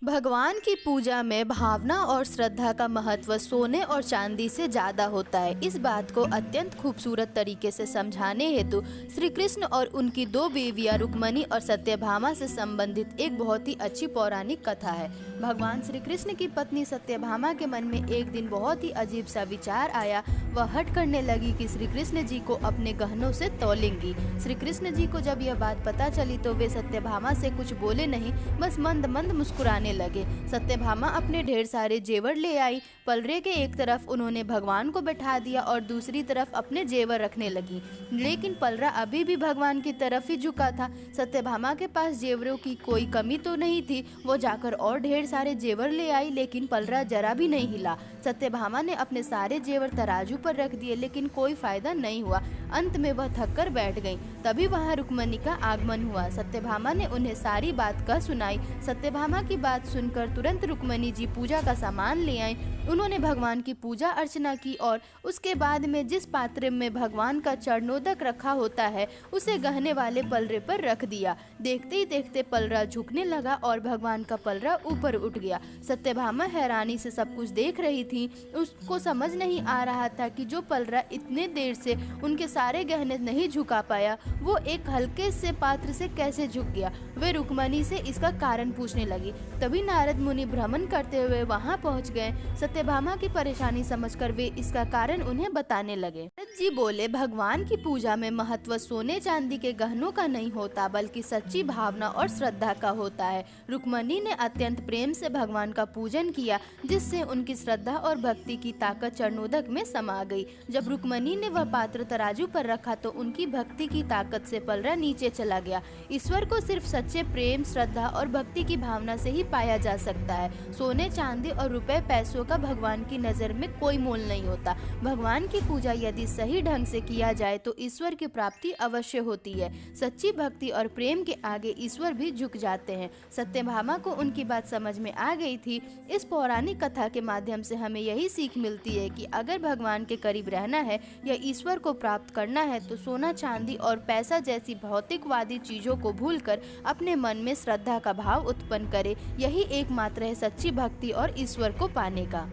भगवान की पूजा में भावना और श्रद्धा का महत्व सोने और चांदी से ज्यादा होता है। इस बात को अत्यंत खूबसूरत तरीके से समझाने हेतु श्री कृष्ण और उनकी दो बीवियां रुक्मणी और सत्यभामा से संबंधित एक बहुत ही अच्छी पौराणिक कथा है। भगवान श्री कृष्ण की पत्नी सत्यभामा के मन में एक दिन बहुत ही अजीब सा विचार आया। वह हठ करने लगी कि श्री कृष्ण जी को अपने गहनों से तौलेंगी। श्री कृष्ण जी को जब यह बात पता चली तो वे सत्यभामा से कुछ बोले नहीं, बस मंद मंद मुस्कुराने लगे। सत्यभामा अपने ढेर सारे जेवर ले आई। पलरे के एक तरफ उन्होंने भगवान को बैठा दिया और दूसरी तरफ अपने जेवर रखने लगी, लेकिन पलरा अभी भी भगवान की तरफ ही झुका था। सत्यभामा के पास जेवरों की कोई कमी तो नहीं थी। वो जाकर और ढेर सारे जेवर ले आई, लेकिन पलरा जरा भी नहीं हिला। सत्यभामा ने अपने सारे जेवर तराजू पर रख दिए, लेकिन कोई फायदा नहीं हुआ। अंत में वह थक कर बैठ गईं। तभी वहां रुक्मणी का आगमन हुआ। सत्यभामा ने उन्हें सारी बात कह सुनाई। सत्यभामा की बात सुनकर तुरंत रुक्मणी जी पूजा का सामान ले आए। उन्होंने भगवान की पूजा अर्चना की और उसके बाद में जिस पात्र में भगवान का चरणोदक रखा होता है उसे गहने वाले पलरे पर रख दिया। देखते ही देखते पलरा झुकने लगा और भगवान का पलरा ऊपर उठ गया। सत्यभामा हैरानी से सब कुछ देख रही थी। उसको समझ नहीं आ रहा था कि जो पलरा इतने देर से उनके सारे गहने नहीं झुका पाया, वो एक हल्के से पात्र से कैसे झुक गया। वे रुक्मणी से इसका कारण पूछने लगी। तभी नारद मुनि भ्रमण करते हुए वहां पहुंच गए। सत्यभामा की परेशानी समझकर वे इसका कारण उन्हें बताने लगे। नारद जी बोले, भगवान की पूजा में महत्व सोने चांदी के गहनों का नहीं होता, बल्कि सच्ची भावना और श्रद्धा का होता है। रुक्मणी ने अत्यंत प्रेम से भगवान का पूजन किया, जिससे उनकी श्रद्धा और भक्ति की ताकत चरणोदक में समा गई। जब रुक्मणी ने वह पात्र तराजू पर रखा तो उनकी भक्ति की ताकत से पलरा नीचे चला गया। ईश्वर को सिर्फ सच्चे प्रेम, श्रद्धा और भक्ति की भावना से ही पाया जा सकता है। सोने, चांदी और रुपए पैसों का भगवान की नजर में कोई मोल नहीं होता। भगवान की पूजा यदि सही ढंग से किया जाए तो ईश्वर की प्राप्ति अवश्य होती है। सच्ची भक्ति और प्रेम के आगे ईश्वर भी झुक जाते हैं। सत्यभामा को उनकी बात समझ में आ गई थी। इस पौराणिक कथा के माध्यम से हमें यही सीख मिलती है कि अगर भगवान के करीब रहना है या ईश्वर को प्राप्त करना है तो सोना, चांदी और पैसा जैसी भौतिकवादी चीजों को भूलकर अपने मन में श्रद्धा का भाव उत्पन्न करे। यही एकमात्र है सच्ची भक्ति और ईश्वर को पाने का।